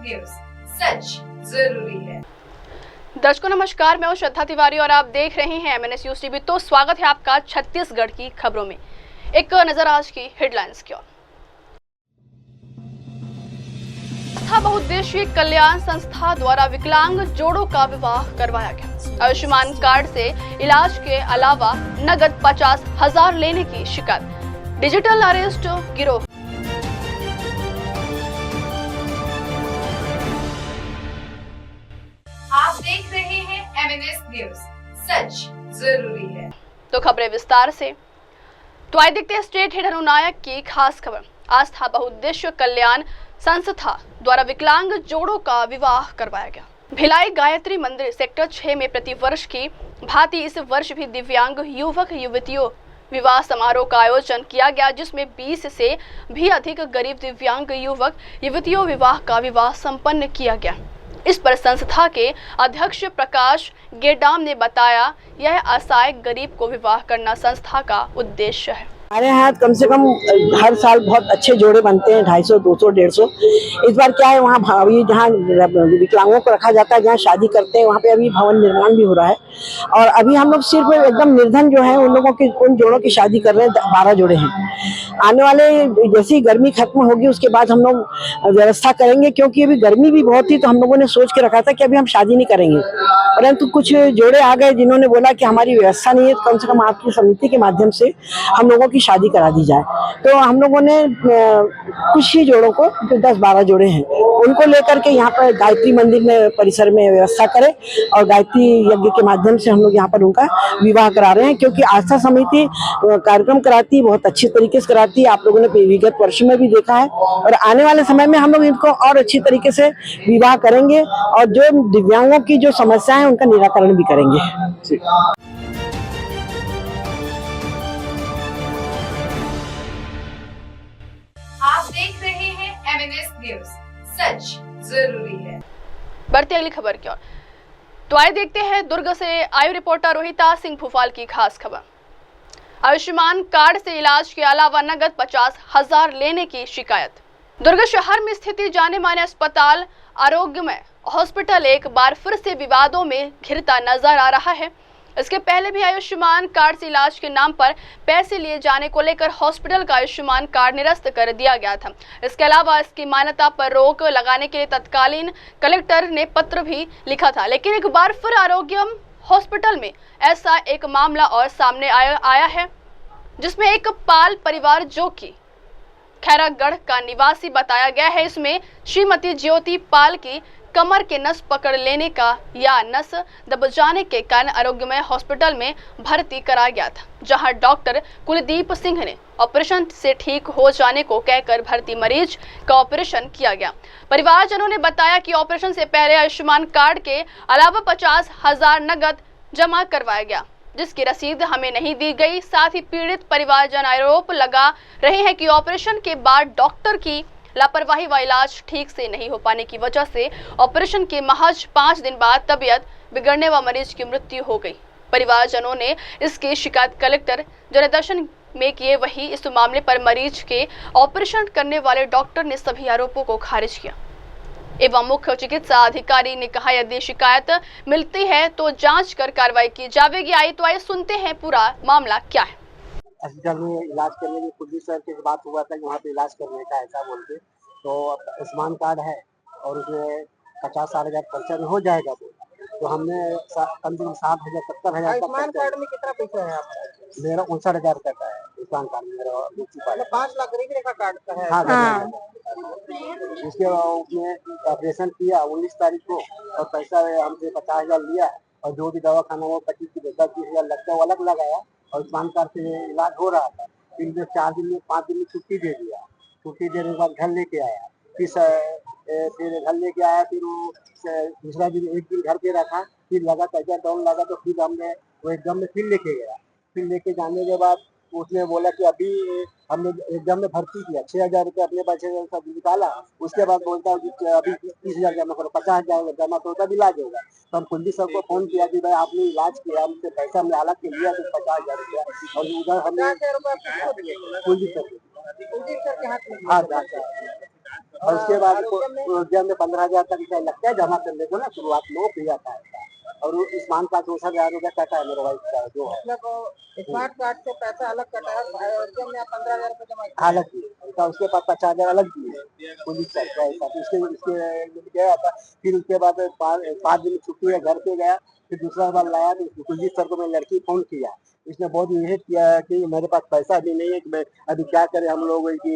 News, सच जरूरी है। दर्शकों नमस्कार, मैं हूं श्रद्धा तिवारी और आप देख रहे हैं MNS न्यूज टीवी। तो स्वागत है आपका छत्तीसगढ़ की खबरों में। एक नजर आज की हेडलाइंस की ओर। बहुउद्देशीय कल्याण संस्था द्वारा विकलांग जोड़ों का विवाह करवाया गया। आयुष्मान कार्ड से इलाज के अलावा नगद 50,000 लेने की शिकायत। डिजिटल अरेस्ट गिरोह। आप देख रहे हैं MNS न्यूज, सच जरूरी है। तो खबरें विस्तार से। तो आइए देखते हैं स्टेट हेड अनुनायक की खास खबर। आस्था बहुउद्देशीय कल्याण संस्था द्वारा विकलांग जोड़ों का विवाह करवाया गया। भिलाई गायत्री मंदिर सेक्टर 6 में प्रतिवर्ष की भांति इस वर्ष भी दिव्यांग युवक युवतियों विवाह समारोह का आयोजन किया गया, जिसमें 20 से भी अधिक गरीब दिव्यांग युवक युवतियों विवाह संपन्न किया गया। इस पर संस्था के अध्यक्ष प्रकाश गेडाम ने बताया, यह असहाय गरीब को विवाह करना संस्था का उद्देश्य है। हमारे यहाँ कम से कम हर साल बहुत अच्छे जोड़े बनते हैं, 250, 200, 150। इस बार क्या है, वहाँ अभी जहाँ विकलांगों को रखा जाता है, जहाँ शादी करते हैं, वहाँ पे अभी भवन निर्माण भी हो रहा है। और अभी हम लोग सिर्फ एकदम निर्धन जो है उन लोगों की, उन जोड़ों की शादी कर रहे हैं। 12 जोड़े हैं। आने वाले जैसी गर्मी खत्म होगी उसके बाद हम लोग व्यवस्था करेंगे, क्योंकि अभी गर्मी भी बहुत थी, तो हम लोगों ने सोच के रखा था कि अभी हम शादी नहीं करेंगे। परंतु कुछ जोड़े आ गए जिन्होंने बोला कि हमारी व्यवस्था नहीं है, कम से कम आपकी समिति के माध्यम से हम लोगों की शादी करा दी जाए। तो हम लोगों ने कुछ ही जोड़ों को, जो 10-12 जोड़े हैं, उनको लेकर के यहाँ पर गायत्री मंदिर में परिसर में व्यवस्था करें और गायत्री यज्ञ के माध्यम से हम लोग यहाँ पर उनका विवाह करा रहे हैं। क्योंकि आस्था समिति कार्यक्रम कराती है, बहुत अच्छे तरीके से कराती है। आप लोगों ने विगत वर्ष में भी देखा है, और आने वाले समय में हम लोग इनको और अच्छी तरीके से विवाह करेंगे और जो दिव्यांगों की जो समस्याएं उनका निराकरण भी करेंगे। आप देख रहे हैं MNS न्यूज, सच जरूरी है। बढ़ते अगली खबर की ओर। तो आइए देखते हैं दुर्ग से आयु रिपोर्टर रोहिता सिंह भूपाल की खास खबर। आयुष्मान कार्ड से इलाज के अलावा नगद 50,000 लेने की शिकायत। दुर्ग शहर में स्थित जाने माने अस्पताल आरोग्यमय हॉस्पिटल एक बार फिर से विवादों में घिरता नजर आ रहा है। इसके पहले भी आयुष्मान कार्ड से इलाज के नाम पर पैसे लिए जाने को लेकर हॉस्पिटल का आयुष्मान कार्ड निरस्त कर दिया गया था। इसके अलावा इसकी मान्यता पर रोक लगाने के लिए तत्कालीन कलेक्टर ने पत्र भी लिखा था। लेकिन एक बार फिर आरोग्यम हॉस्पिटल में ऐसा एक मामला और सामने आया है, जिसमें एक पाल परिवार जो कि खैरागढ़ का निवासी बताया गया है, इसमें श्रीमती ज्योति पाल की कमर के नस पकड़ लेने का या नस दब जाने के कारण आरोग्यमय हॉस्पिटल में भर्ती कराया गया था, जहां डॉक्टर कुलदीप सिंह ने ऑपरेशन से ठीक हो जाने को कहकर भर्ती मरीज का ऑपरेशन किया गया। परिवारजनों ने बताया कि ऑपरेशन से पहले आयुष्मान कार्ड के अलावा 50,000 नगद जमा करवाया गया, जिसकी रसीद हमें नहीं दी गई। साथ ही पीड़ित परिवारजन आरोप लगा रहे हैं कि ऑपरेशन के बाद डॉक्टर की लापरवाही व इलाज ठीक से नहीं हो पाने की वजह से ऑपरेशन के महज 5 दिन बाद तबीयत बिगड़ने व मरीज की मृत्यु हो गई। परिवारजनों ने इसकी शिकायत कलेक्टर जनदर्शन में किए। वही इस मामले पर मरीज के ऑपरेशन करने वाले डॉक्टर ने सभी आरोपों को खारिज किया एवं मुख्य चिकित्सा अधिकारी ने कहा, यदि शिकायत मिलती है तो जांच कर कार्रवाई की जाएगी। आई तो आइए सुनते हैं पूरा मामला क्या है। अस्पताल में इलाज करने में कुलदीप सर की बात हुआ था, वहाँ पे इलाज करने का ऐसा बोल के, तो आयुष्मान कार्ड है और उसमें 50-60,000 खर्चा में हो जाएगा। तो हमने कम से कम 60,000 70,000। आयुष्मान कार्ड में कितना पैसा है आपका? मेरा 59,000 रुपये का है आयुष्मान कार्ड। मेरा 5 लाख का कार्ड का है। हाँ। उसके उसमें ऑपरेशन किया 19 तारीख को, और पैसा हमसे 50,000 लिया, और जो भी दवा खाना वो 25-30,000 लगता है वो अलग लगाया। आयुष्मान कार्ड से इलाज हो रहा था। फिर 4 दिन में 5 दिन में छुट्टी दे दिया। छुट्टी देने के बाद घर लेके आया। फिर घर लेके आया। फिर वो दूसरा दिन 1 दिन घर पे रखा। फिर लगा तबियत डाउन लगा, तो फिर हमने वो एकदम में फिर लेके गया। फिर लेके जाने के बाद उसने बोला कि अभी हमने एकदम में भर्ती किया, 6,000 रुपये अपने पैसे सब निकाला। उसके बाद बोलता है कि अभी 30,000 जमा करो, 50,000 जमा करो तब इलाज होगा। तो हम कुलदीप सर को फोन किया कि भाई आपने इलाज किया, हमसे पैसा हमने अलग के लिया, तो 50,000 रुपया, और उधर हमने कुलदीप सर के हाथ में। हाँ, और उसके बाद उद्यम में 15,000 तक का लगता है जमा करने को ना, शुरुआत में वो पी जाता है। और वो स्मार्ट कार्ड 64,000 रुपया कटा है मेरे वाइफ का जो है। स्मार्ट कार्ड से पैसा अलग कटा है, उद्यम में 15,000 रुपये जमा अलग किए, तो उसके पास 50,000 अलग दिए पुलिस सर का ऐसा। तो उसके गया था, फिर उसके बाद 5 दिन छुट्टी है, घर पे गया, फिर दूसरा बार लाया तो कुलजीत सर को मैं लड़की फोन किया, इसने बहुत निषेध किया है कि मेरे पास पैसा भी नहीं है कि मैं अभी क्या करें हम लोग कि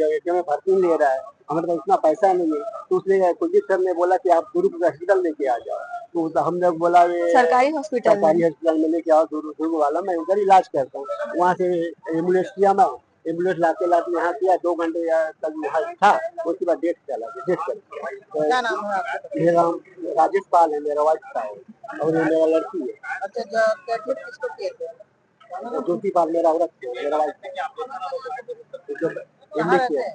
ये में भर्ती ले रहा है, हमारे पास इतना पैसा नहीं है। तो उसने कुलजीत सर ने बोला कि आप दुर्ग हॉस्पिटल लेके आ जाओ। तो हम लोग बोला सरकारी हॉस्पिटल में लेके आओ दुर्ग वाला, मैं उधर इलाज करता हूँ। वहाँ से एम्बुलेंस किया, मैं एम्बुलेंस लाते यहाँ किया, 2 घंटे तक वहाँ था, उसके बाद डेट चला गया, डेट चला। क्या नाम है आपका? मेरा राजेश पाल है, मेरा वाइफ का है और ये मेरा लड़की है। अच्छा, किसको किए थे? ज्योति पाल मेरा औरत है, मेरा वाइफ है।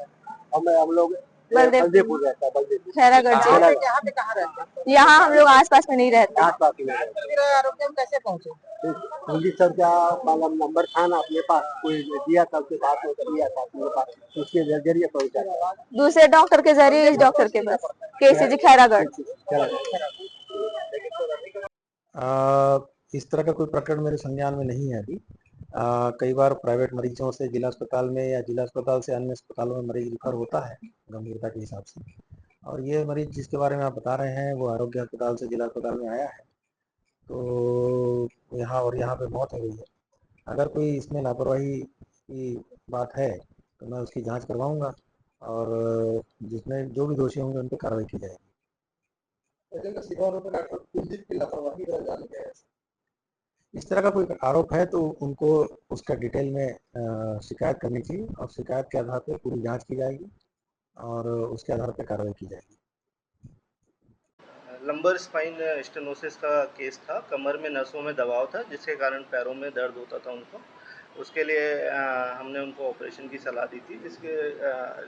हम लोग बलदेवपुर रहता है, बलदेवपुर खैरागढ़ से। यहाँ पे कहाँ रहते हैं? यहाँ हम लोग आसपास में नहीं रहते। आसपास में फिर आरोग्य में कैसे पहुँचे? पुलिस सर का नंबर था ना अपने पास, कोई दिया था, उसके पास में दिया था अपने पास, उसके जरिए पहुँचा। दूसरे डॉक्टर के जरिए इस डॉक्टर के पास, केसी जी खैरागढ़। इस तरह का कोई प्रकरण मेरे संज्ञान में नहीं है अभी। कई बार प्राइवेट मरीजों से जिला अस्पताल में या जिला अस्पताल से अन्य अस्पतालों में मरीज रिफर होता है गंभीरता के हिसाब से, और ये मरीज जिसके बारे में आप बता रहे हैं वो आरोग्य अस्पताल से जिला अस्पताल में आया है, तो यहाँ पे मौत हो गई है। अगर कोई इसमें लापरवाही की बात है तो मैं उसकी जांच करवाऊंगा और जिसमें जो भी दोषी होंगे उन पर कार्रवाई की जाएगी। इस तरह का कोई आरोप है तो उनको उसका डिटेल में शिकायत करनी चाहिए और शिकायत के आधार पर पूरी जांच की जाएगी और उसके आधार पर कार्रवाई की जाएगी। लंबर स्पाइन स्टेनोसिस का केस था, कमर में नसों में दबाव था जिसके कारण पैरों में दर्द होता था उनको। उसके लिए हमने उनको ऑपरेशन की सलाह दी थी, जिसके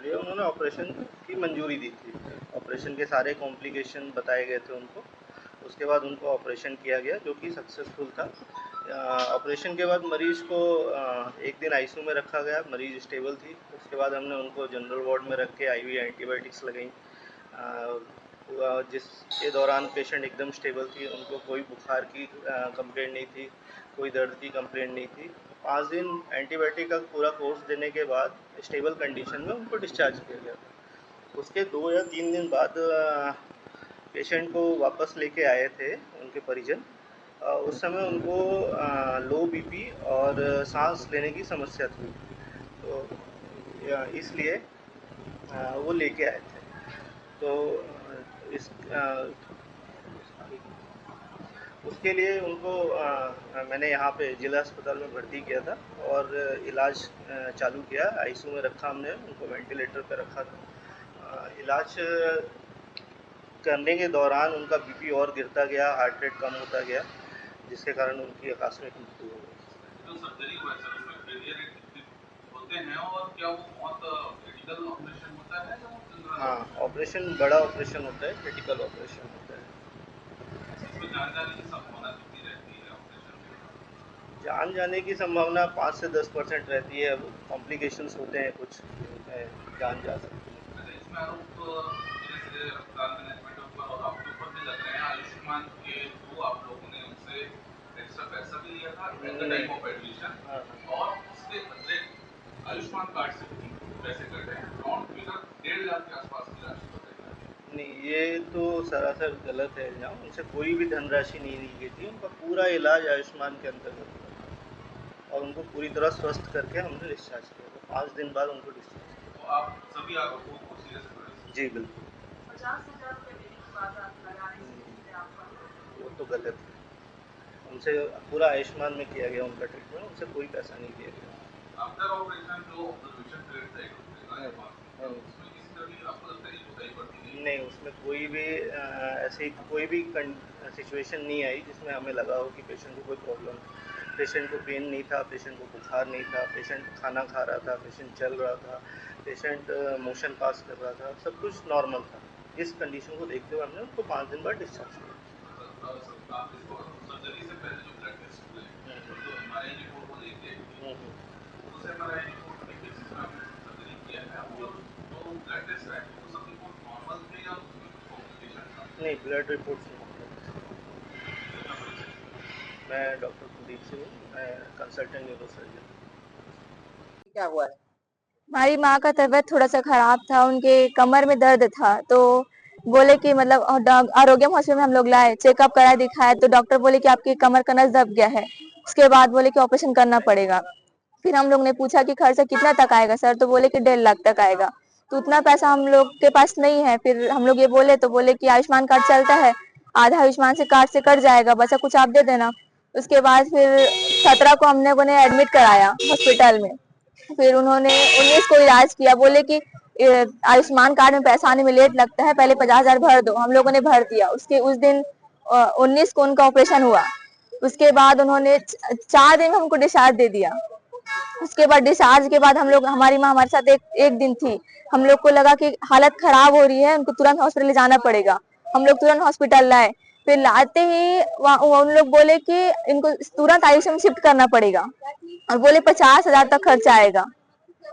लिए उन्होंने ऑपरेशन की मंजूरी दी थी। ऑपरेशन के सारे कॉम्प्लिकेशन बताए गए थे उनको। उसके बाद उनको ऑपरेशन किया गया जो कि सक्सेसफुल था। ऑपरेशन के बाद मरीज़ को एक दिन आईसीयू में रखा गया, मरीज़ स्टेबल थी। उसके बाद हमने उनको जनरल वार्ड में रख के आईवी एंटीबायोटिक्स लगाई, जिसके दौरान पेशेंट एकदम स्टेबल थी, उनको कोई बुखार की कंप्लेंट नहीं थी, कोई दर्द की कंप्लेंट नहीं थी। 5 दिन एंटीबायोटिक का पूरा कोर्स देने के बाद स्टेबल कंडीशन में उनको डिस्चार्ज किया गया था। उसके 2 या 3 दिन बाद पेशेंट को वापस लेके आए थे उनके परिजन। उस समय उनको लो बीपी और सांस लेने की समस्या थी, तो इसलिए वो लेके आए थे। तो इस उसके लिए उनको मैंने यहाँ पे जिला अस्पताल में भर्ती किया था और इलाज चालू किया। आईसीयू में रखा हमने उनको, वेंटिलेटर पे रखा था। इलाज करने के दौरान उनका बीपी और गिरता गया, हार्ट रेट कम होता गया, जिसके कारण उनकी आकस्मिक मृत्यु हो गई। जो सर्जरी हुआ है सर, उसमें फेलियर रेट होते हैं और क्या वो बहुत क्रिटिकल ऑपरेशन होता है या वो जनरल? हाँ, ऑपरेशन बड़ा ऑपरेशन होता है, क्रिटिकल ऑपरेशन होता है। इसमें जान जाने की संभावना कितनी रहती है ऑपरेशन में? जान जाने की संभावना 5 से 10% रहती है। कॉम्प्लिकेशंस होते हैं कुछ, जान जा सकती है। इसमें आरोप जैसे अस्पताल मैनेजमेंट के ऊपर और आपके ऊपर भी लग रहे हैं। आयुष्मान के थ्रू आप लोगों ने उनसे एक्स्ट्रा पैसा भी लिया था at the time of admission, और उसके बदले आयुष्मान कार्ड से भी पैसे कटे हैं। अमाउंट फिगर 1.5 लाख के आसपास की राशि बताई। नहीं, ये तो सरासर गलत है इल्ज़ाम। उनसे कोई भी धनराशि नहीं ली गई थी। उनका पूरा इलाज आयुष्मान के अंतर्गत हुआ और उनको पूरी तरह स्वस्थ करके हमने डिस्चार्ज किया था। 5 दिन बाद उनको डिस्चार्ज किया। तो आप सभी आरोपों को सीरियस करें? जी बिल्कुल। 50,000 रुपये देने के बाद आप लगा नहीं सकते आपका? वो तो गलत है। उनसे पूरा आयुष्मान में किया गया उनका ट्रीटमेंट, उनसे कोई पैसा नहीं लिया गया। आफ्टर ऑपरेशन जो ऑब्जर्वेशन पीरियड था 1 हफ्ते का, उसमें किसी तरह की आपको लगता है कोताही बरती गई? नहीं, उसमें कोई भी ऐसी कोई भी सिचुएशन नहीं आई जिसमें हमें लगा हो कि पेशेंट को कोई प्रॉब्लम है। पेशेंट को पेन नहीं था, पेशेंट को बुखार नहीं था, पेशेंट खाना खा रहा था, पेशेंट चल रहा था, पेशेंट मोशन पास कर रहा था, सब कुछ नॉर्मल था। इस कंडीशन को देखते हुए हमने उनको 5 दिन बाद डिस्चार्ज किया। सर्जरी से पहले जो ब्लड टेस्ट हुए, जो एमआरआई रिपोर्ट वो लेके उस एमआरआई रिपोर्ट के बेसिस पे आपने सर्जरी किया है, और जो ब्लड टेस्ट है नहीं, ब्लड रिपोर्ट्स नहीं। मैं डॉक्टर कुलदीप सिंह हूँ, मैं कंसल्टेंट न्यूरोसर्जन। क्या हुआ है? हमारी माँ का तबीयत थोड़ा सा खराब था, उनके कमर में दर्द था, तो बोले कि मतलब आरोग्यम हॉस्पिटल में हम लोग लाए, चेकअप कराए, दिखाए, तो डॉक्टर बोले कि आपकी कमर का नस दब गया है। उसके बाद बोले कि ऑपरेशन करना पड़ेगा। फिर हम लोग ने पूछा कि खर्चा कितना तक आएगा सर, तो बोले कि 1.5 लाख तक आएगा। तो उतना पैसा हम लोग के पास नहीं है। फिर हम लोग ये बोले तो बोले कि आयुष्मान कार्ड चलता है, आधा आयुष्मान से कार्ड से कट जाएगा, बचा कुछ आप दे देना। उसके बाद फिर 17 को हमने उन्हें एडमिट कराया हॉस्पिटल में। फिर उन्होंने 19 को इलाज किया, बोले कि आयुष्मान कार्ड में पैसा आने में लेट लगता है, पहले 50,000 भर दो। हम लोगों ने भर दिया। उसके उस दिन 19 को उनका ऑपरेशन हुआ। उसके बाद उन्होंने 4 दिन में हमको डिस्चार्ज दे दिया। उसके बाद डिस्चार्ज के बाद हम लोग, हमारी माँ हमारे साथ एक दिन थी। हम लोग को लगा कि हालत खराब हो रही है, उनको तुरंत हॉस्पिटल ले जाना पड़ेगा। हम लोग तुरंत हॉस्पिटल लाए। फिर लाते ही उन लोग बोले कि इनको तुरंत आईसीयू में शिफ्ट करना पड़ेगा और बोले 50,000 तक खर्चा आएगा।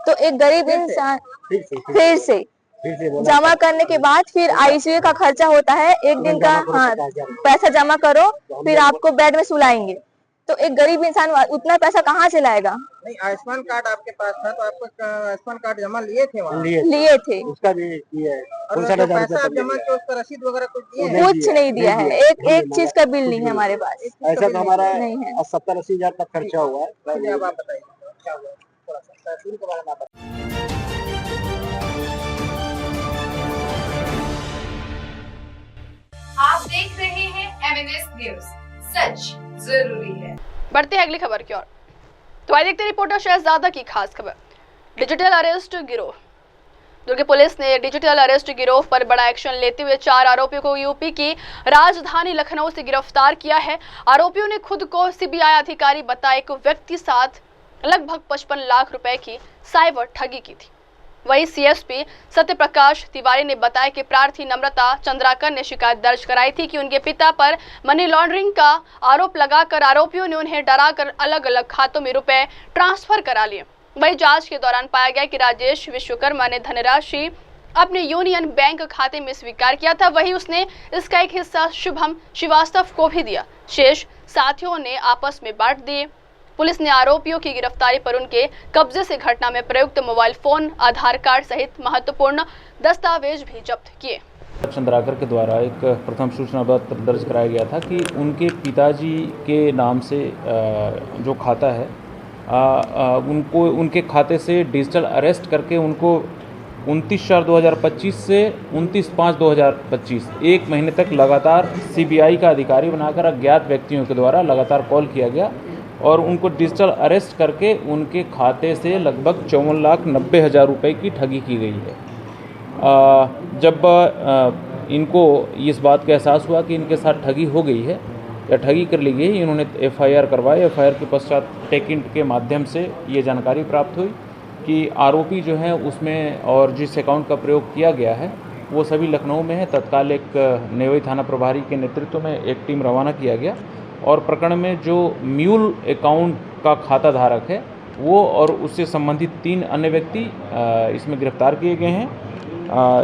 तो एक गरीब इंसान फिर से जमा करने के बाद फिर आईसीयू का खर्चा होता है, एक दिन का। हाँ, पैसा जमा करो, फिर आपको बेड में सुलाएंगे। तो एक गरीब इंसान उतना पैसा कहाँ से लाएगा? नहीं, आयुष्मान कार्ड आपके पास था तो आपको आयुष्मान कार्ड जमा लिए थे वहाँ? लिए थे। उसका भी किया है। और जो पैसा आप जमा किया उसका रसीद वगैरह कुछ दिए हैं? कुछ नहीं दिया है, एक चीज का बिल नहीं है हमारे पास। ऐसा तो हमारा नहीं है। 70-80 हजार तक खर्चा हुआ है। अब आप बताइए क्या हुआ, थोड़ा सा तहसील के बारे में आप बताइए। आप देख रहे हैं MNS न्यूज, सच जरूरी है। बढ़ते हैं अगली खबर की ओर। तो आइए देखते हैं रिपोर्टर शहजादा की खास खबर। डिजिटल अरेस्ट गिरोह। दुर्ग पुलिस ने डिजिटल अरेस्ट गिरोह पर बड़ा एक्शन लेते हुए 4 आरोपियों को यूपी की राजधानी लखनऊ से गिरफ्तार किया है। आरोपियों ने खुद को सीबीआई अधिकारी बताए एक व्यक्ति साथ लगभग 55 लाख रुपए की साइबर ठगी की थी। वहीं सीएसपी सत्यप्रकाश तिवारी ने बताया कि प्रार्थी नम्रता चंद्राकर ने शिकायत दर्ज कराई थी कि उनके पिता पर मनी लॉन्ड्रिंग का आरोप लगाकर आरोपियों ने उन्हें डराकर अलग अलग खातों में रुपए ट्रांसफर करा लिए। वहीं जांच के दौरान पाया गया कि राजेश विश्वकर्मा ने धनराशि अपने यूनियन बैंक खाते में स्वीकार किया था। वहीं उसने इसका एक हिस्सा शुभम श्रीवास्तव को भी दिया, शेष साथियों ने आपस में बांट दिए। पुलिस ने आरोपियों की गिरफ्तारी पर उनके कब्जे से घटना में प्रयुक्त मोबाइल फोन, आधार कार्ड सहित महत्वपूर्ण दस्तावेज भी जब्त किए। चंद्राकर के द्वारा एक प्रथम सूचना पत्र दर्ज कराया गया था कि उनके पिताजी के नाम से जो खाता है उनको उनके खाते से डिजिटल अरेस्ट करके उनको 29/4/2025 से 29/5/2025 1 महीने तक लगातार सीबीआई का अधिकारी बनाकर अज्ञात व्यक्तियों के द्वारा लगातार कॉल किया गया और उनको डिजिटल अरेस्ट करके उनके खाते से लगभग 54,90,000 रुपये की ठगी की गई है। जब इनको इस बात का एहसास हुआ कि इनके साथ ठगी हो गई है या ठगी कर ली गई, इन्होंने एफआईआर करवाई। एफआईआर के पश्चात टेकिंट के माध्यम से ये जानकारी प्राप्त हुई कि आरोपी जो हैं उसमें और जिस अकाउंट का प्रयोग किया गया है वो सभी लखनऊ में है। तत्काल एक नेवई थाना प्रभारी के नेतृत्व में एक टीम रवाना किया गया और प्रकरण में जो म्यूल अकाउंट का खाता धारक है वो और उससे संबंधित 3 अन्य व्यक्ति इसमें गिरफ्तार किए गए हैं,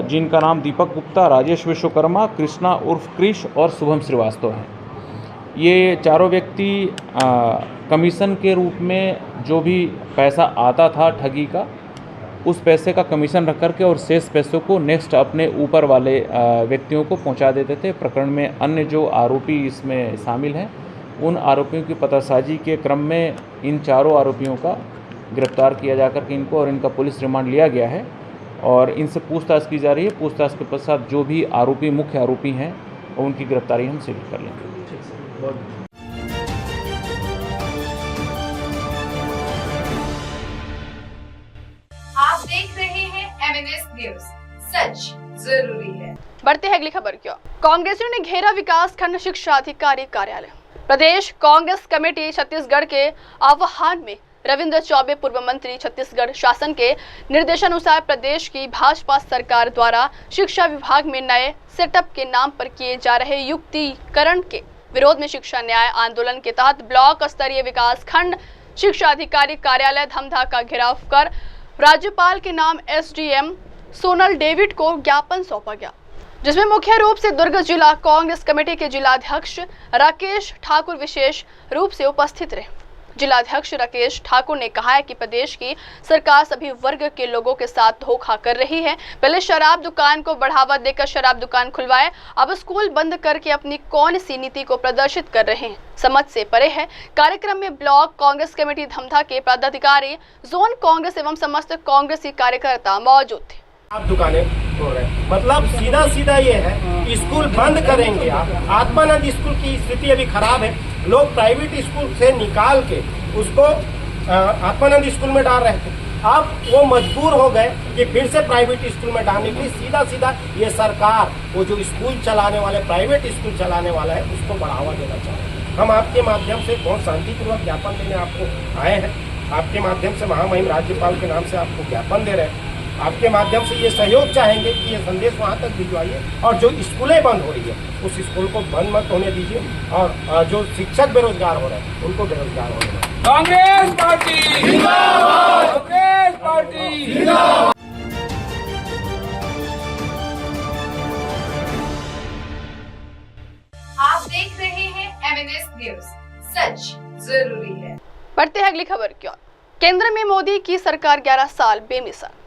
जिनका नाम दीपक गुप्ता, राजेश विश्वकर्मा, कृष्णा उर्फ क्रिश और शुभम श्रीवास्तव हैं। ये चारों व्यक्ति कमीशन के रूप में जो भी पैसा आता था ठगी का, उस पैसे का कमीशन रख करके और शेष पैसों को नेक्स्ट अपने ऊपर वाले व्यक्तियों को पहुंचा देते थे। प्रकरण में अन्य जो आरोपी इसमें शामिल हैं उन आरोपियों की पतासाजी के क्रम में इन चारों आरोपियों का गिरफ्तार किया जाकर के इनको और इनका पुलिस रिमांड लिया गया है और इनसे पूछताछ की जा रही है। पूछताछ के पश्चात जो भी आरोपी मुख्य आरोपी हैं उनकी गिरफ्तारी हम शीघ्र कर लेंगे। आप देख रहे हैं MNS न्यूज, सच जरूरी है। बढ़ते हैं अगली खबर की ओर। कांग्रेसियों ने घेरा विकास खंड शिक्षा अधिकारी कार्यालय। प्रदेश कांग्रेस कमेटी छत्तीसगढ़ के आह्वान में रविंद्र चौबे पूर्व मंत्री छत्तीसगढ़ शासन के निर्देशानुसार प्रदेश की भाजपा सरकार द्वारा शिक्षा विभाग में नए सेटअप के नाम पर किए जा रहे युक्तिकरण के विरोध में शिक्षा न्याय आंदोलन के तहत ब्लॉक स्तरीय विकास खंड शिक्षा अधिकारी कार्यालय धमधा का घेराव कर राज्यपाल के नाम SDM सोनल डेविड को ज्ञापन सौंपा गया। जिसमें मुख्य रूप से दुर्ग जिला कांग्रेस कमेटी के जिलाध्यक्ष राकेश ठाकुर विशेष रूप से उपस्थित रहे। जिलाध्यक्ष राकेश ठाकुर ने कहा है कि प्रदेश की सरकार सभी वर्ग के लोगों के साथ धोखा कर रही है। पहले शराब दुकान को बढ़ावा देकर शराब दुकान खुलवाए, अब स्कूल बंद करके अपनी कौन सी नीति को प्रदर्शित कर रहे हैं, समझ से परे है। कार्यक्रम में ब्लॉक कांग्रेस कमेटी धमधा के पदाधिकारी, जोन कांग्रेस एवं समस्त कांग्रेसी कार्यकर्ता मौजूद थे। आप दुकानें हो रहे हैं, मतलब सीधा सीधा ये है, स्कूल बंद करेंगे आप। आत्मानंद स्कूल की स्थिति अभी खराब है, लोग प्राइवेट स्कूल से निकाल के उसको आत्मानंद स्कूल में डाल रहे थे। अब वो मजबूर हो गए कि फिर से प्राइवेट स्कूल में डालने के लिए सीधा सीधा ये सरकार वो जो स्कूल चलाने वाले, प्राइवेट स्कूल चलाने वाला है, उसको बढ़ावा देना चाहते हैं। हम आपके माध्यम से बहुत शांतिपूर्वक ज्ञापन देने आपको आए हैं। आपके माध्यम से महामहिम राज्यपाल के नाम से आपको ज्ञापन दे रहे हैं। आपके माध्यम से ये सहयोग चाहेंगे कि ये संदेश वहाँ तक भिजवाइए और जो स्कूलें बंद हो रही है उस स्कूल को बंद मत होने दीजिए और जो शिक्षक बेरोजगार हो रहे हैं उनको बेरोजगार होने दीजिए। कांग्रेस पार्टी जिंदाबाद, कांग्रेस पार्टी जिंदाबाद। आप देख रहे हैं MNS न्यूज, सच जरूरी है। बढ़ते हैं अगली खबर की ओर। केंद्र में मोदी की सरकार 11 साल बेमिसाल।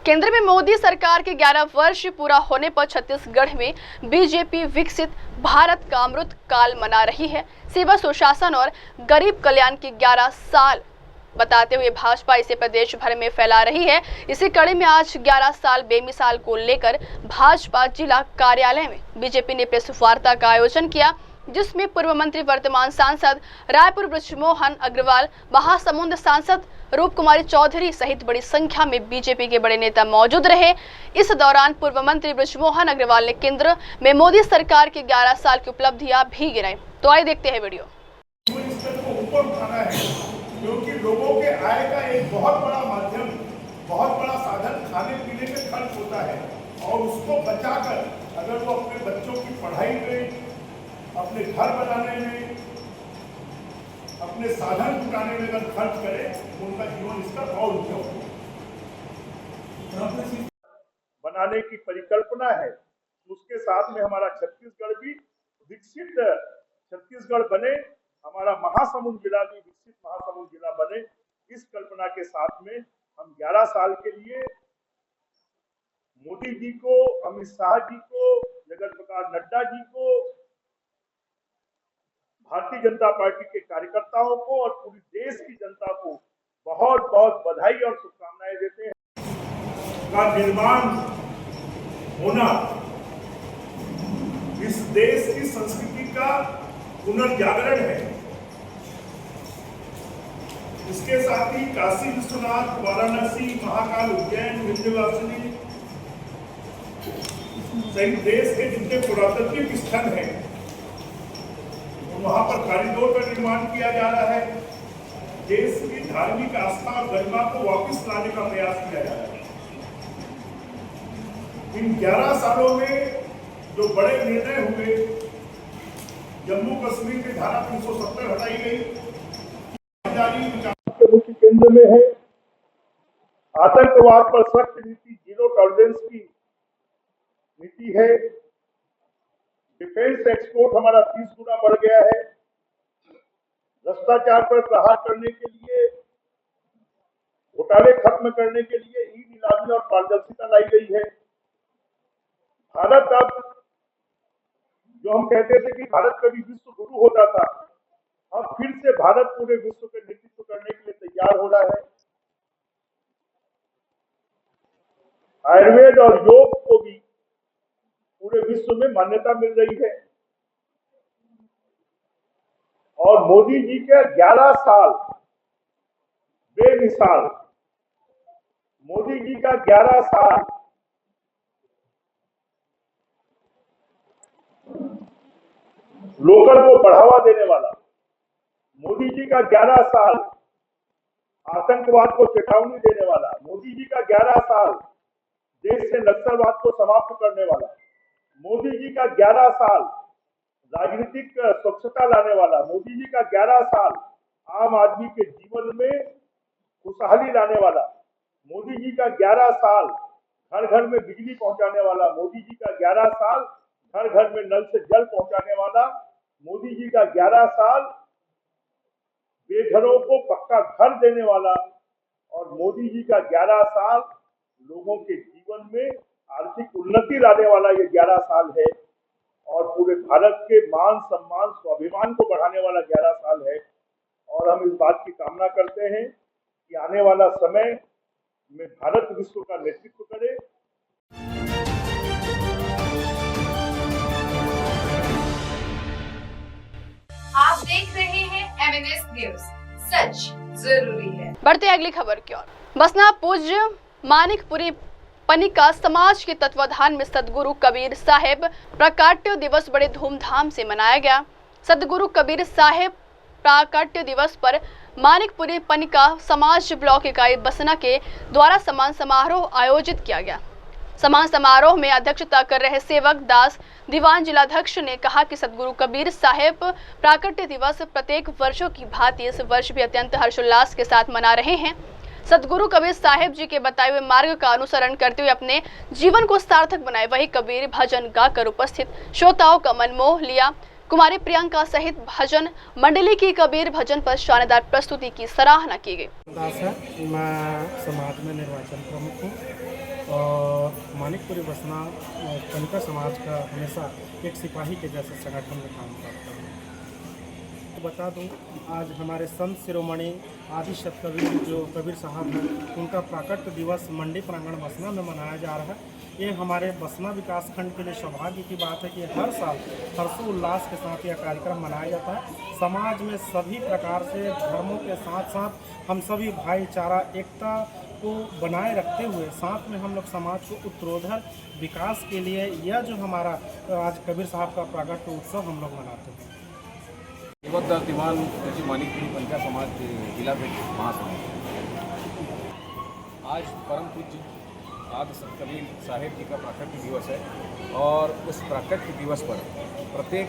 केंद्र में मोदी सरकार के 11 वर्ष पूरा होने पर छत्तीसगढ़ में बीजेपी विकसित भारत का अमृत काल मना रही है। सेवा, सुशासन और गरीब कल्याण के 11 साल बताते हुए भाजपा इसे प्रदेश भर में फैला रही है। इसी कड़ी में आज 11 साल बेमिसाल को लेकर भाजपा जिला कार्यालय में बीजेपी ने प्रेस वार्ता का आयोजन किया, जिसमें पूर्व मंत्री, वर्तमान सांसद रायपुर बृजमोहन अग्रवाल, महासमुंद सांसद रूप कुमारी चौधरी सहित बड़ी संख्या में बीजेपी के बड़े नेता मौजूद रहे। इस दौरान पूर्व मंत्री बृजमोहन अग्रवाल ने केंद्र में मोदी सरकार के 11 साल की उपलब्धियां भी गिनाई। तो आइए देखते हैं वीडियो। ऊपर उठाना है, क्योंकि लोगों के आय का एक बहुत बड़ा माध्यम, बहुत बड़ा साधन खाने पीने में खर्च होता है और उसको बचाकर अगर वो अपने बच्चों की पढ़ाई में, अपने घर बनाने में, अपने साधन जुटाने में अगर खर्च करें उनका जीवन स्तर और ऊंचा होगा। बनाने की परिकल्पना है, उसके साथ में हमारा छत्तीसगढ़ भी विकसित छत्तीसगढ़ बने, हमारा महासमुंद जिला भी विकसित महासमुंद जिला बने। इस कल्पना के साथ में हम 11 साल के लिए मोदी जी को, अमित शाह जी को, जगत प्रकाश नड्डा जी को, भारतीय जनता पार्टी के कार्यकर्ताओं को और पूरी देश की जनता को बहुत बहुत बधाई और शुभकामनाएं देते हैं। का निर्माण होना इस देश की संस्कृति का पुनर्जागरण है। इसके साथ ही काशी विश्वनाथ, वाराणसी, महाकाल, उज्जैन, विंध्यवासिनी सहित देश के जितने पुरातात्विक स्थल हैं वहां पर कॉरिडोर का निर्माण किया जा रहा है। देश की धार्मिक आस्था और गरिमा को वापस लाने का प्रयास किया जा रहा है। इन 11 सालों में जो बड़े निर्णय हुए, जम्मू कश्मीर की धारा 370 हटाई गई, विकास के मुख्य केंद्र में है। आतंकवाद पर सख्त नीति, जीरो टॉलरेंस की नीति है। डिफेंस एक्सपोर्ट हमारा 30 गुना बढ़ गया है। भ्रष्टाचार पर प्रहार करने के लिए, घोटाले खत्म करने के लिए ई नीलामी और पारदर्शिता लाई गई है। भारत अब, जो हम कहते थे कि भारत कभी विश्व गुरु होता था, अब फिर से भारत पूरे विश्व के नेतृत्व करने के लिए तैयार हो रहा है। आयुर्वेद और योग को भी पूरे विश्व में मान्यता मिल रही है। और मोदी जी के 11 साल बेमिसाल, मोदी जी का 11 साल लोकल को बढ़ावा देने वाला, मोदी जी का 11 साल आतंकवाद को चेतावनी देने वाला, मोदी जी का 11 साल देश से नक्सलवाद को समाप्त करने वाला, मोदी जी का 11 साल राजनीतिक स्वच्छता लाने वाला, मोदी जी का 11 साल आम आदमी के जीवन में खुशहाली लाने वाला, मोदी जी का 11 साल घर घर में बिजली पहुंचाने वाला मोदी जी का 11 साल, घर घर में नल से जल पहुंचाने वाला मोदी जी का 11 साल, बेघरों को पक्का घर देने वाला और मोदी जी का 11 साल लोगों के जीवन में आर्थिक उन्नति लाने वाला ये 11 साल है और पूरे भारत के मान सम्मान स्वाभिमान को बढ़ाने वाला 11 साल है। और हम इस बात की कामना करते हैं कि आने वाला समय में भारत विश्व का नेतृत्व करे। आप देख रहे हैं MNS न्यूज, सच जरूरी है। बढ़ते अगली खबर की ओर। बसना पूज्य मानिकपुरी पनिका समाज के तत्वाधान में सदगुरु कबीर साहेब प्राकट्य दिवस बड़े धूमधाम से मनाया गया। सदगुरु कबीर साहेब प्राकट्य दिवस पर मानिकपुरी पनिका समाज ब्लॉक इकाई बसना के द्वारा सम्मान समारोह आयोजित किया गया। सम्मान समारोह में अध्यक्षता कर रहे सेवक दास दीवान जिलाध्यक्ष ने कहा कि सदगुरु कबीर साहेब प्राकट्य दिवस प्रत्येक वर्षों की भांति इस वर्ष भी अत्यंत हर्षोल्लास के साथ मना रहे हैं। सदगुरु कबीर साहेब जी के बताए हुए मार्ग का अनुसरण करते हुए अपने जीवन को सार्थक बनाए। वही कबीर भजन गाकर उपस्थित श्रोताओं का मन मोह लिया। कुमारी प्रियंका सहित भजन मंडली की कबीर भजन पर शानदार प्रस्तुति की सराहना की गई। मैं समाज में निर्वाचन प्रमुख हूँ और मानिकपुरी बसना पनिका समाज का हमेशा एक सिपाही के जैसे संगठन में काम करता हूँ। बता दूं, आज हमारे संत शिरोमणि आदि सत कबीर जो कबीर साहब हैं, उनका प्राकट्य दिवस मंडी प्रांगण बसना में मनाया जा रहा है। ये हमारे बसना विकास खंड के लिए सौभाग्य की बात है कि हर साल हर्षोल्लास के साथ यह कार्यक्रम मनाया जाता है। समाज में सभी प्रकार से धर्मों के साथ साथ हम सभी भाईचारा एकता को बनाए रखते हुए साथ में हम लोग समाज को उत्तरोत्तर विकास के लिए यह जो हमारा आज कबीर साहब का प्राकट्य उत्सव हम लोग मनाते हैं। दास दीवान मानिकपुरी पनिका समाज जिला महासमाज आज परम पूज्य आदि सत कबीर साहेब जी का प्राकट्य दिवस है और उस प्राकट्य दिवस पर प्रत्येक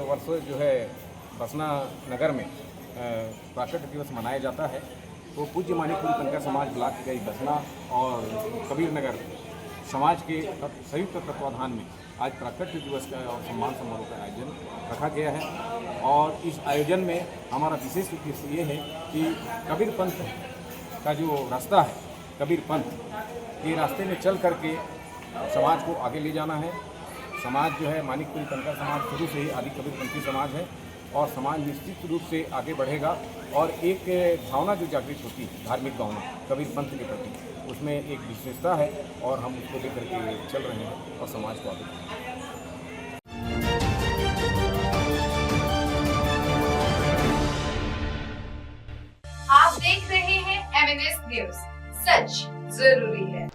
वर्ष जो है बसना नगर में प्राकट्य दिवस मनाया जाता है। तो पूज्य मानिकपुरी पनिका समाज ब्लॉक की गई बसना और कबीर नगर समाज के संयुक्त तत्वाधान में आज प्राकट्य दिवस का और सम्मान समारोह का आयोजन रखा गया है। और इस आयोजन में हमारा विशेष उद्देश्य ये है कि कबीर पंथ का जो रास्ता है, कबीर पंथ के रास्ते में चल करके समाज को आगे ले जाना है। समाज जो है मानिकपुरी पनिका समाज शुरू से ही आदि कबीरपंथी समाज है और समाज निश्चित रूप से आगे बढ़ेगा और एक भावना जो जागृत होती है, धार्मिक भावना कबीर पंथ के प्रति, उसमें एक विशेषता है और हम उसको लेकर के चल रहे हैं और समाज को आगे। आप देख रहे हैं MNS न्यूज, सच जरूरी है।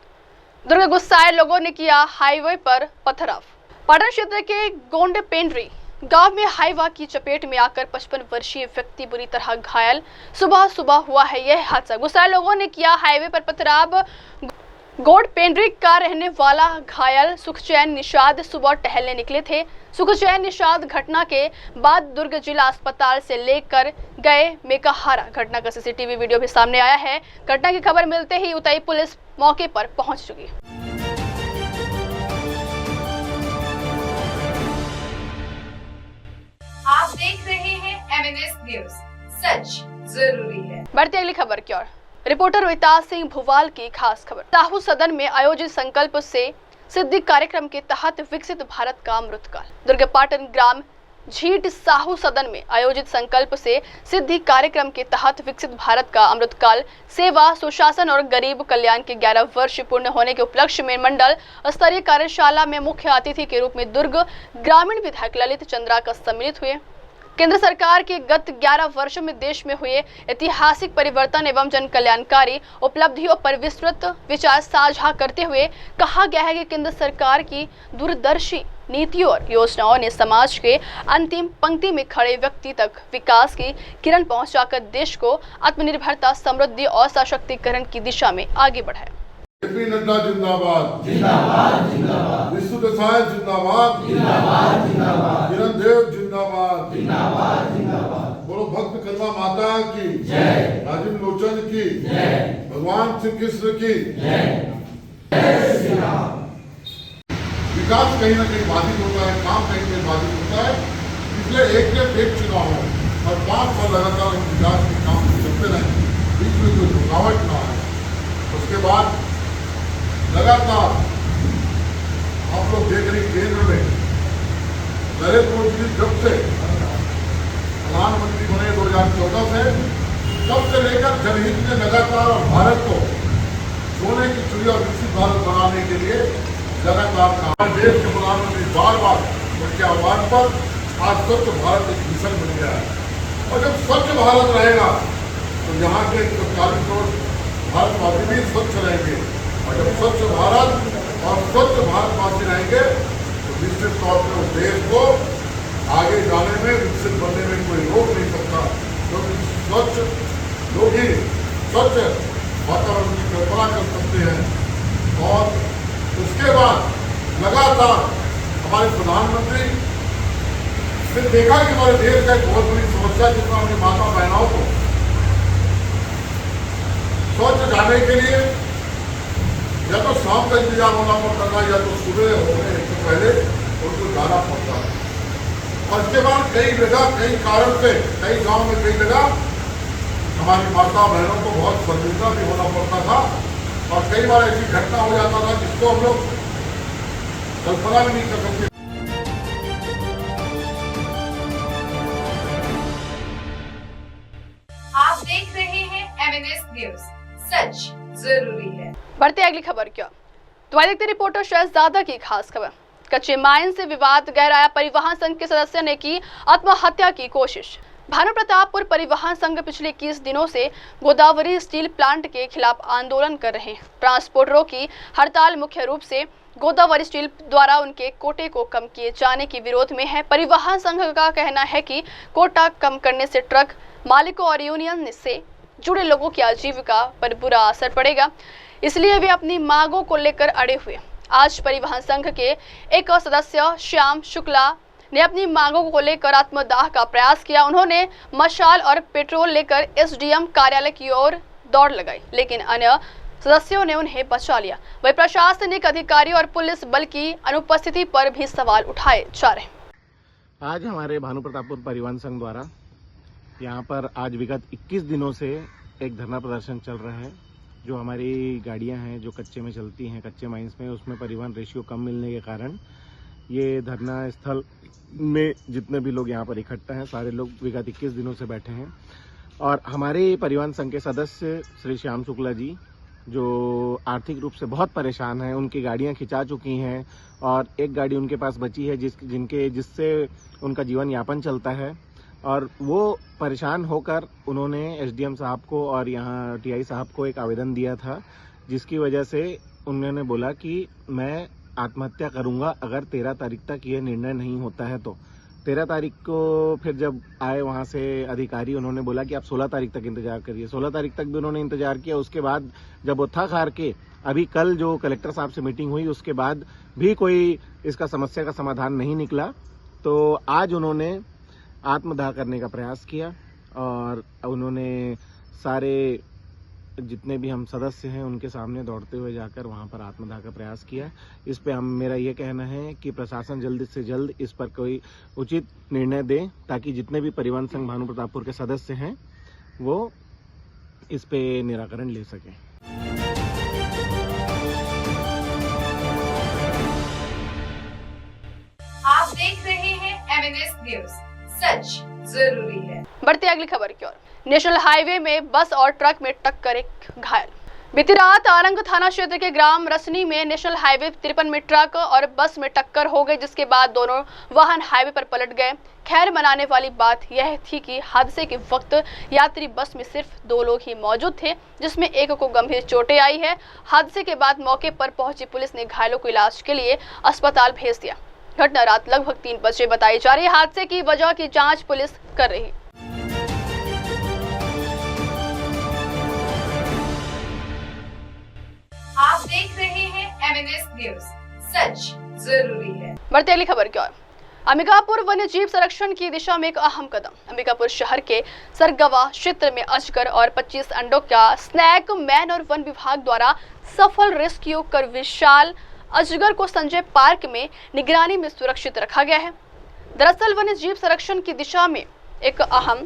दुर्ग गुस्साए लोगों ने किया हाईवे पर पथराव। पाटन क्षेत्र के गोंड पेंड्री गांव में हाईवा की चपेट में आकर 55 वर्षीय व्यक्ति बुरी तरह घायल। सुबह सुबह हुआ है यह हादसा। गुस्साए लोगों ने किया हाईवे पर पथराव। गोंड पेंड्री का रहने वाला घायल सुखचैन निषाद सुबह टहलने निकले थे। सुखचैन निषाद घटना के बाद दुर्ग जिला अस्पताल से लेकर गए मेकाहारा। घटना का सीसीटीवी वीडियो भी सामने आया है। घटना की खबर मिलते ही उतई पुलिस मौके पर पहुंच चुकी है। आप देख रहे हैं MNS न्यूज, सच जरूरी है। बढ़ती अगली खबर की ओर। रिपोर्टर रोहिताज सिंह भुवाल की खास खबर। साहू सदन में आयोजित संकल्प से सिद्धि कार्यक्रम के तहत विकसित भारत का अमृतकाल। दुर्ग पाटन ग्राम झीट साहू सदन में आयोजित संकल्प से सिद्धि कार्यक्रम के तहत विकसित भारत का अमृतकाल सेवा सुशासन और गरीब कल्याण के 11 वर्ष पूर्ण होने के उपलक्ष्य में मंडल स्तरीय कार्यशाला में मुख्य अतिथि के रूप में दुर्ग ग्रामीण विधायक ललित चंद्राकर सम्मिलित हुए। केंद्र सरकार के गत 11 वर्षों में देश में हुए ऐतिहासिक परिवर्तन एवं जन कल्याणकारी उपलब्धियों पर विस्तृत विचार साझा करते हुए कहा गया है कि केंद्र सरकार की दूरदर्शी नीतियों और योजनाओं ने समाज के अंतिम पंक्ति में खड़े व्यक्ति तक विकास की किरण पहुंचाकर देश को आत्मनिर्भरता, समृद्धि और सशक्तिकरण की दिशा में आगे बढ़ाया। नड्डा जिंदाबाद, जिंदाबाद, जिंदाबाद। विष्णु देसाई जिंदाबाद, जिंदाबाद, जिंदाबाद। किरण देव जिंदाबाद, जिंदाबाद, जिंदाबाद। बोलो भक्त करमा माता की जय, राजीव लोचन की जय, भगवान श्री कृष्ण की जय। विकास कहीं ना कहीं बाधित होता है, काम कहीं ना कहीं बाधित होता है। इसलिए एक से एक चुनाव हो और 5 साल लगातार विकास के काम चलते रहे, बीच में कोई रुकावट ना आए। उसके बाद लगातार आप लोग देख रहे केंद्र में नरेंद्र मोदी जब से प्रधानमंत्री बने 2014 से, तब से लेकर जनहित में लगातार भारत को सोने की चिड़िया और विकसित भारत बनाने के लिए लगातार काम। देश के प्रधानमंत्री बार बार उनके आह्वान पर आज स्वच्छ भारत एक मिशन बन गया है। और जब स्वच्छ भारत रहेगा तो यहाँ के 40 करोड़ भारतवासी भी स्वच्छ रहेंगे। और जब स्वच्छ भारत और स्वच्छ भारतवासी रहेंगे तो निश्चित तौर पर उस देश को आगे जाने में, विकसित बनने में कोई रोक नहीं सकता, क्योंकि स्वच्छ लोग ही स्वच्छ वातावरण की कल्पना कर सकते हैं। और उसके बाद लगातार हमारे प्रधानमंत्री ने देखा कि हमारे देश का एक बहुत बड़ी समस्या, जिसमें अपनी माता बहनों को स्वच्छ जाने के लिए या तो शाम का इंतजार होना पड़ता था या तो सुबह होने से पहले उनको जाना पड़ता था। और इसके बाद कई जगह, कई कारण से, कई गांव में कई जगह हमारी माता बहनों को बहुत संवेदना भी होना पड़ता था। और कई बार ऐसी घटना हो जाता था जिसको हम लोग कल्पना भी नहीं कर सकते। आप देख रहे हैं MNS न्यूज, सच जरूरी है। बढ़ते अगली खबर की ओर। तो आइए देखते रिपोर्टर शहजादा की खास खबर। कच्चे माइन से विवाद गहराया, परिवहन संघ के सदस्य ने की आत्महत्या की कोशिश। भानुप्रतापपुर परिवहन संघ पिछले 21 दिनों से गोदावरी स्टील प्लांट के खिलाफ आंदोलन कर रहे हैं। ट्रांसपोर्टरों की हड़ताल मुख्य रूप से गोदावरी स्टील द्वारा उनके कोटे को कम किए जाने के विरोध में है। परिवहन संघ का कहना है कि कोटा कम करने से ट्रक मालिकों और यूनियन से जुड़े लोगों की आजीविका पर बुरा असर पड़ेगा, इसलिए वे अपनी मांगों को लेकर अड़े हुए। आज परिवहन संघ के एक सदस्य श्याम शुक्ला ने अपनी मांगों को लेकर आत्मदाह का प्रयास किया। उन्होंने मशाल और पेट्रोल लेकर SDM कार्यालय की ओर दौड़ लगाई, लेकिन अन्य सदस्यों ने उन्हें बचा लिया। वही प्रशासनिक अधिकारियों और पुलिस बल की अनुपस्थिति पर भी सवाल उठाए जा रहे हैं। आज हमारे भानुप्रतापपुर परिवहन संघ द्वारा यहाँ पर आज विगत 21 दिनों से एक धरना प्रदर्शन चल रहा है। जो हमारी गाड़ियाँ हैं जो कच्चे में चलती हैं, कच्चे माइंस में, उसमें परिवहन रेशियो कम मिलने के कारण ये धरना स्थल में जितने भी लोग यहाँ पर इकट्ठा हैं, सारे लोग विगत 21 दिनों से बैठे हैं। और हमारे परिवहन संघ के सदस्य श्री श्याम शुक्ला जी, जो आर्थिक रूप से बहुत परेशान हैं, उनकी गाड़ियाँ खिंचा चुकी हैं और एक गाड़ी उनके पास बची है जिससे उनका जीवन यापन चलता है। और वो परेशान होकर उन्होंने SDM साहब को और यहाँ TI साहब को एक आवेदन दिया था, जिसकी वजह से उन्होंने बोला कि मैं आत्महत्या करूंगा अगर 13 तारीख तक ये निर्णय नहीं होता है। तो 13 तारीख को फिर जब आए वहाँ से अधिकारी, उन्होंने बोला कि आप 16 तारीख तक इंतजार करिए। 16 तारीख तक भी उन्होंने इंतजार किया। उसके बाद जब वो थक हार के अभी कल जो कलेक्टर साहब से मीटिंग हुई, उसके बाद भी कोई इसका समस्या का समाधान नहीं निकला। तो आज उन्होंने आत्मदाह करने का प्रयास किया और उन्होंने सारे जितने भी हम सदस्य हैं उनके सामने दौड़ते हुए जाकर वहां पर आत्मदाह का प्रयास किया। इस पे मेरा ये कहना है कि प्रशासन जल्द से जल्द इस पर कोई उचित निर्णय दे, ताकि जितने भी परिवहन संघ भानुप्रतापपुर के सदस्य हैं वो इस पे निराकरण ले सकें। आप देख रहे हैं MNS न्यूज, सच जरूरी है। बढ़ते अगली खबर की ओर। नेशनल हाईवे में बस और ट्रक में टक्कर, एक घायल। बीती रात आरंग थाना क्षेत्र के ग्राम रसनी में नेशनल हाईवे 53 में ट्रक और बस में टक्कर हो गई, जिसके बाद दोनों वाहन हाईवे पर पलट गए। खैर मनाने वाली बात यह थी कि हादसे के वक्त यात्री बस में सिर्फ 2 लोग ही मौजूद थे, जिसमें एक को गंभीर चोटें आई है। हादसे के बाद मौके पर पहुंची पुलिस ने घायलों को इलाज के लिए अस्पताल भेज दिया। घटना रात लगभग 3 बजे बताई जा रही है। हादसे की वजह की जांच पुलिस कर रही है। आप देख रहे हैं MNS न्यूज, सच जरूरी है। बढ़ते अगली खबर की ओर। अंबिकापुर वन्य जीव संरक्षण की दिशा में एक अहम कदम। अंबिकापुर शहर के सरगवा क्षेत्र में अजगर और 25 अंडों का स्नैक मैन और वन विभाग द्वारा सफल रेस्क्यू कर विशाल अजगर को संजय पार्क में निगरानी में सुरक्षित रखा गया है। दरअसल वन्य जीव संरक्षण की दिशा में एक अहम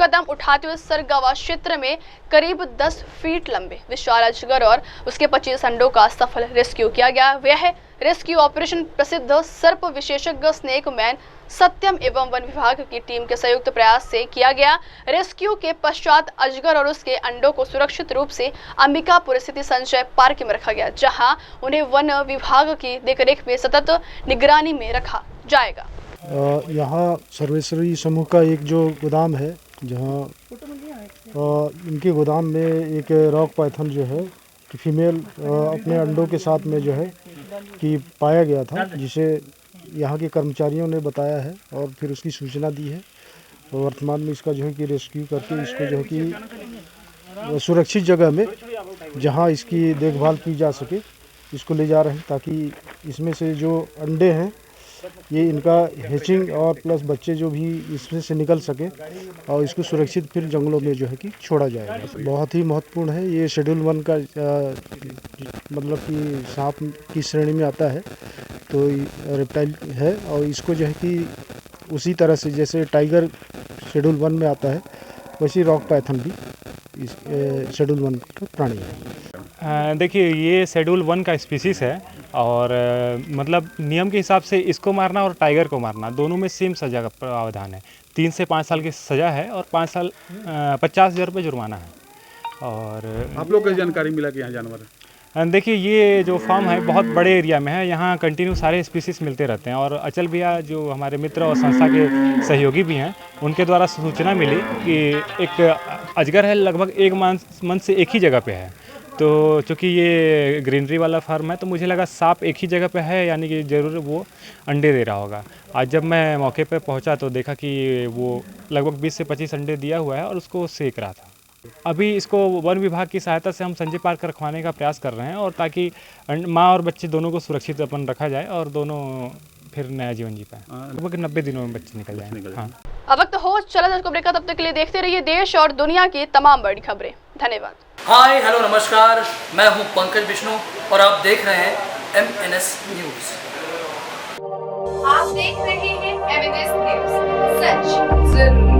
कदम उठाते हुए सरगावा क्षेत्र में करीब 10 फीट लंबे विशाल अजगर और उसके 25 अंडों का सफल रेस्क्यू किया गया। वह रेस्क्यू ऑपरेशन प्रसिद्ध सर्प विशेषज्ञ स्नेक मैन सत्यम एवं वन विभाग की टीम के संयुक्त प्रयास से किया गया। रेस्क्यू के पश्चात अजगर और उसके अंडों को सुरक्षित रूप से अंबिकापुर स्थित संजय पार्क में रखा गया, जहां उन्हें वन विभाग की देखरेख में सतत निगरानी में रखा जाएगा। यहाँ सर्वेश्वरी समूह का एक जो गोदाम है, जहाँ इनके गोदाम में एक रॉक पाइथन जो है कि फीमेल अपने अंडों के साथ में जो है कि पाया गया था, जिसे यहाँ के कर्मचारियों ने बताया है और फिर उसकी सूचना दी है। और वर्तमान में इसका जो है कि रेस्क्यू करके इसको जो है कि सुरक्षित जगह में जहाँ इसकी देखभाल की जा सके इसको ले जा रहे हैं, ताकि इसमें से जो अंडे हैं ये इनका हैचिंग और प्लस बच्चे जो भी इसमें से निकल सके और इसको सुरक्षित फिर जंगलों में जो है कि छोड़ा जाएगा। बहुत ही महत्वपूर्ण है। ये शेड्यूल 1 का मतलब कि सांप की श्रेणी में आता है, तो रेप्टाइल है और इसको जो है कि उसी तरह से जैसे टाइगर शेड्यूल 1 में आता है, वैसे रॉक पाइथन भी इस शेड्यूल 1 का प्राणी है। देखिए, ये शेड्यूल 1 का स्पीसीज़ है और मतलब नियम के हिसाब से इसको मारना और टाइगर को मारना दोनों में सेम सज़ा का प्रावधान है। 3 से 5 साल की सज़ा है और 5 साल 50,000 रुपये जुर्माना है। और आप लोग को जानकारी मिला कि यहाँ जानवर है? देखिए, ये जो फार्म है बहुत बड़े एरिया में है, यहाँ कंटिन्यू सारे स्पीसीज मिलते रहते हैं। और अचल भैया जो हमारे मित्र और संस्था के सहयोगी भी हैं, उनके द्वारा सूचना मिली कि एक अजगर है लगभग 1 मंथ से एक ही जगह पे है। तो चूँकि ये ग्रीनरी वाला फार्म है तो मुझे लगा सांप एक ही जगह पे है, यानी कि ज़रूर वो अंडे दे रहा होगा। आज जब मैं मौके पे पहुंचा तो देखा कि वो लगभग 20 से 25 अंडे दिया हुआ है और उसको सेक रहा था। अभी इसको वन विभाग की सहायता से हम संजय पार्क रखवाने का प्रयास कर रहे हैं, और ताकि माँ और बच्चे दोनों को सुरक्षित अपन रखा जाए और दोनों फिर नया जीवन जी पाए। लगभग 90 दिनों में बच्चे निकल जाएंगे। हाँ, अब वक्त हो चला दस ब्रेक का, तब तक के लिए देखते रहिए देश और दुनिया की तमाम बड़ी खबरें। धन्यवाद। हाय हेलो नमस्कार, मैं हूं पंकज विष्णु और आप देख रहे हैं MNS न्यूज। आप देख रहे हैं MNS न्यूज, सच जरूरी।